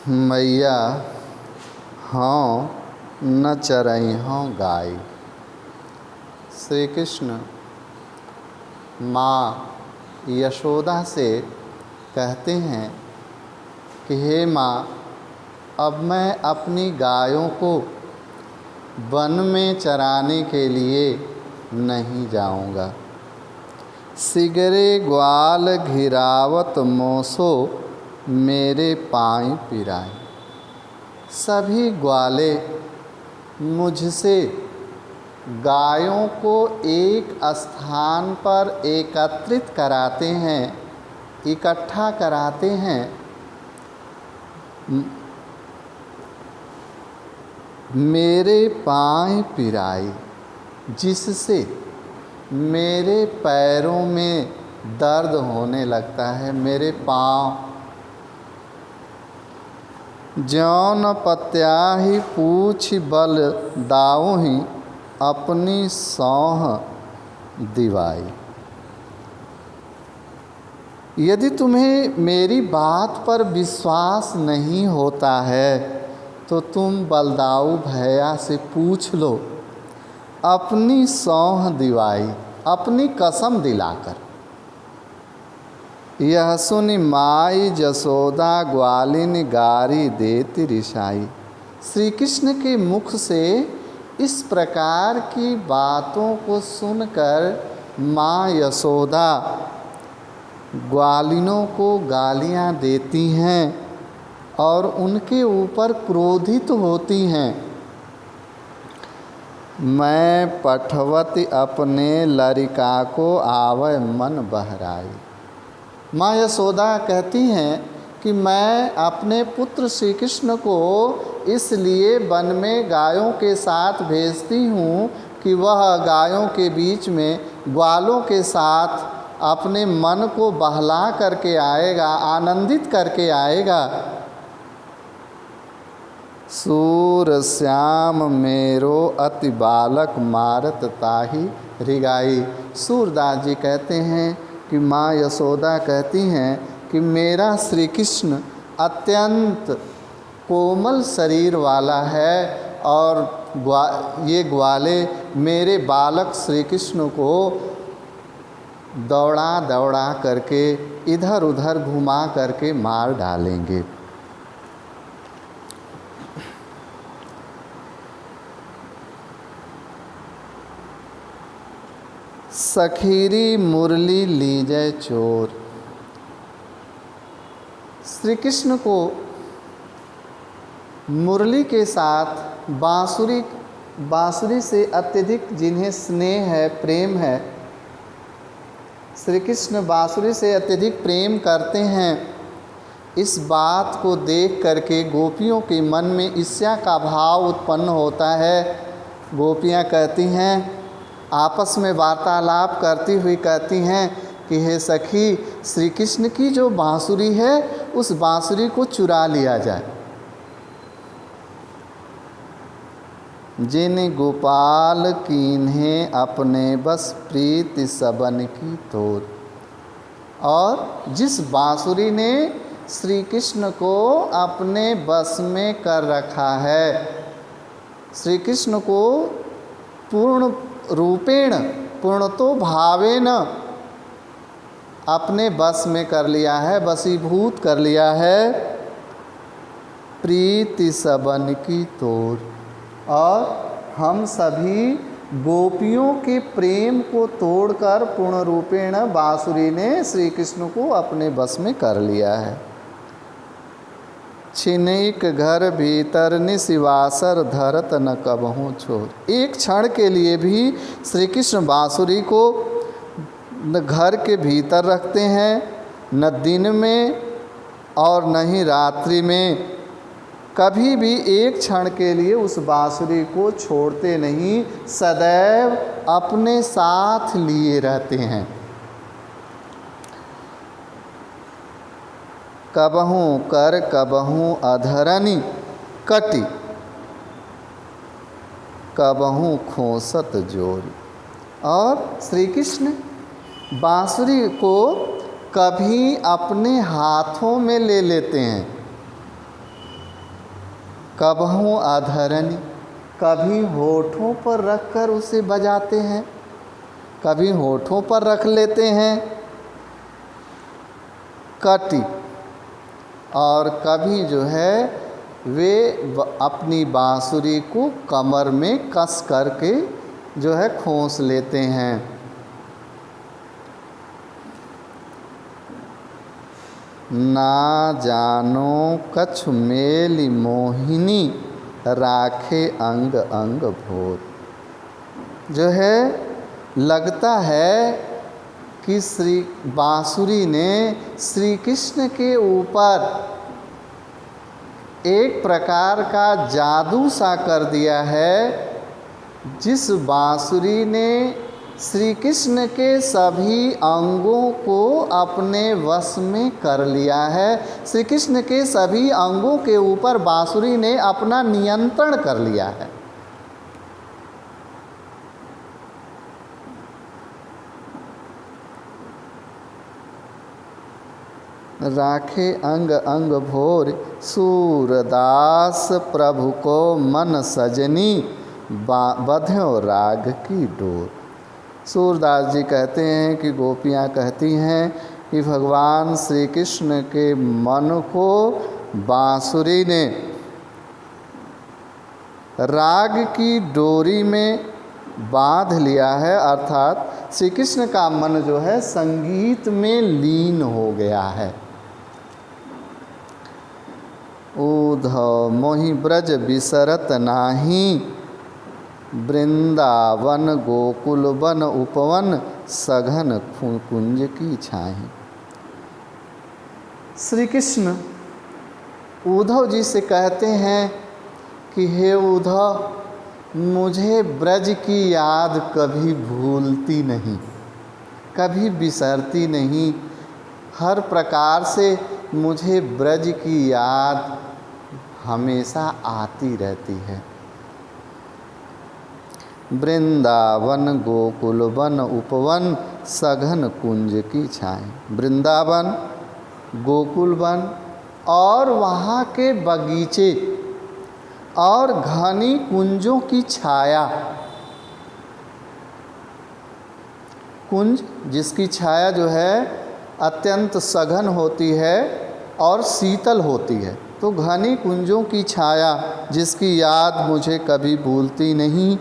मैया हाँ न चरई हों गाय। श्री कृष्ण माँ यशोदा से कहते हैं कि हे माँ, अब मैं अपनी गायों को वन में चराने के लिए नहीं जाऊंगा। सिगरे ग्वाल घिरावत मोसो मेरे पाँव पिराए। सभी ग्वाले मुझसे गायों को एक स्थान पर एकत्रित कराते हैं, इकट्ठा कराते हैं। मेरे पाँव पिराए, जिससे मेरे पैरों में दर्द होने लगता है। मेरे पाँव जौन पत्याही पूछ बल दाऊही अपनी सौह दिवाई। यदि तुम्हें मेरी बात पर विश्वास नहीं होता है तो तुम बलदाऊ भैया से पूछ लो, अपनी सौह दिवाई, अपनी कसम दिलाकर। यह सुनि माई जसोदा ग्वालिन गारी देती रिसाई। श्री कृष्ण के मुख से इस प्रकार की बातों को सुनकर माँ यशोदा ग्वालिनों को गालियाँ देती हैं और उनके ऊपर क्रोधित होती हैं। मैं पठवती अपने लड़का को आवे मन बहराई। माँ यशोदा कहती हैं कि मैं अपने पुत्र श्री कृष्ण को इसलिए वन में गायों के साथ भेजती हूँ कि वह गायों के बीच में ग्वालों के साथ अपने मन को बहला करके आएगा, आनंदित करके आएगा। सूर श्याम मेरो अति बालक मारत ताही रिगाई। सूरदास जी कहते हैं कि माँ यशोदा कहती हैं कि मेरा श्री कृष्ण अत्यंत कोमल शरीर वाला है और ये ग्वाले मेरे बालक श्री कृष्ण को दौड़ा दौड़ा करके इधर उधर घुमा करके मार डालेंगे। सखीरी मुरली लीजय चोर। श्री कृष्ण को मुरली के साथ बांसुरी से अत्यधिक जिन्हें स्नेह है, प्रेम है, श्री कृष्ण बांसुरी से अत्यधिक प्रेम करते हैं। इस बात को देख करके गोपियों के मन में ईर्ष्या का भाव उत्पन्न होता है। गोपियाँ कहती हैं, आपस में वार्तालाप करती हुई कहती हैं कि हे सखी, श्री कृष्ण की जो बांसुरी है उस बांसुरी को चुरा लिया जाए। जिन गोपाल कीन्हे अपने बस प्रीति सबन की तोर। और जिस बांसुरी ने श्री कृष्ण को अपने बस में कर रखा है, श्री कृष्ण को पूर्ण रूपेण पूर्णतो भावेन अपने बस में कर लिया है, वशीभूत कर लिया है। प्रीति सबन की तोड़। और हम सभी गोपियों के प्रेम को तोड़कर पूर्ण रूपेण बांसुरी ने श्री कृष्ण को अपने बस में कर लिया है। छिनिक घर भीतर निशिवासर धरत न कबहूँ छोर। एक क्षण के लिए भी श्री कृष्ण बांसुरी को न घर के भीतर रखते हैं, न दिन में और न ही रात्रि में। कभी भी एक क्षण के लिए उस बांसुरी को छोड़ते नहीं, सदैव अपने साथ लिए रहते हैं। कबहूँ कर कबहूँ अधरनी कटी, कबहूँ खोसत जोरी। और श्री कृष्ण बांसुरी को कभी अपने हाथों में ले लेते हैं, कबहू अधरनी, कभी होठों पर रखकर उसे बजाते हैं, कभी होठों पर रख लेते हैं कटी, और कभी जो है वे अपनी बांसुरी को कमर में कस करके जो है खोस लेते हैं। ना जानो कछु मेली मोहिनी, राखे अंग अंग भोर। जो है लगता है कि श्री बांसुरी ने श्री कृष्ण के ऊपर एक प्रकार का जादू सा कर दिया है, जिस बांसुरी ने श्री कृष्ण के सभी अंगों को अपने वश में कर लिया है। श्री कृष्ण के सभी अंगों के ऊपर बांसुरी ने अपना नियंत्रण कर लिया है। राखे अंग अंग भोर, सूरदास प्रभु को मन सजनी, बध्यो राग की डोर। सूरदास जी कहते हैं कि गोपियाँ कहती हैं कि भगवान श्री कृष्ण के मन को बांसुरी ने राग की डोरी में बांध लिया है, अर्थात श्री कृष्ण का मन जो है संगीत में लीन हो गया है। उधव मोहि ब्रज बिसरत नाही, वृंदावन गोकुल वन उपवन, सघन कुंज की छाही। श्री कृष्ण उद्धव जी से कहते हैं कि हे उद्धव, मुझे ब्रज की याद कभी भूलती नहीं, कभी बिसरती नहीं। हर प्रकार से मुझे ब्रज की याद हमेशा आती रहती है। वृंदावन गोकुल वन उपवन, सघन कुंज की छाएं। वृंदावन, गोकुल वन और वहाँ के बगीचे और घनी कुंजों की छाया। कुंज जिसकी छाया जो है अत्यंत सघन होती है और शीतल होती है, तो घनी कुंजों की छाया जिसकी याद मुझे कभी भूलती नहीं।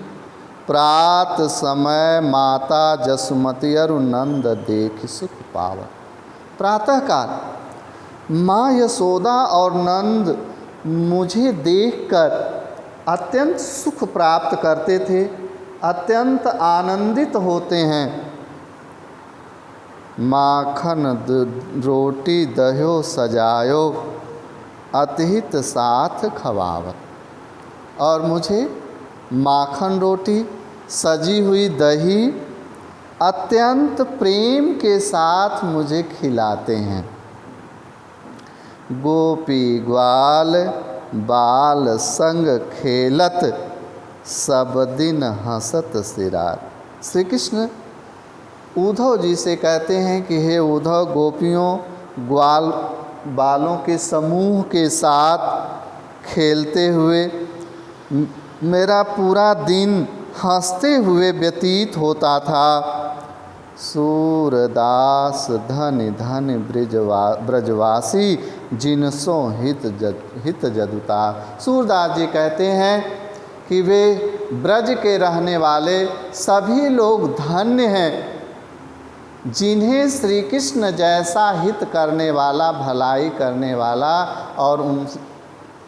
प्रात समय माता जसुमती अरु नंद देख सुख पावत। प्रातःकाल माँ यशोदा और नंद मुझे देखकर अत्यंत सुख प्राप्त करते थे, अत्यंत आनंदित होते हैं। माखन रोटी दह्यो सजायो, अतिहित साथ खवावत। और मुझे माखन रोटी, सजी हुई दही अत्यंत प्रेम के साथ मुझे खिलाते हैं। गोपी ग्वाल बाल संग खेलत, सब दिन हंसत सिरार। श्री कृष्ण उद्धव जी से कहते हैं कि हे उद्धव, गोपियों ग्वाल बालों के समूह के साथ खेलते हुए मेरा पूरा दिन हंसते हुए व्यतीत होता था। सूरदास धन धन ब्रजवासी, जिनसो हित जदुता। सूरदास जी कहते हैं कि वे ब्रज के रहने वाले सभी लोग धन्य हैं, जिन्हें श्री कृष्ण जैसा हित करने वाला, भलाई करने वाला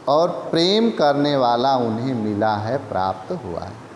और प्रेम करने वाला उन्हें मिला है, प्राप्त हुआ है।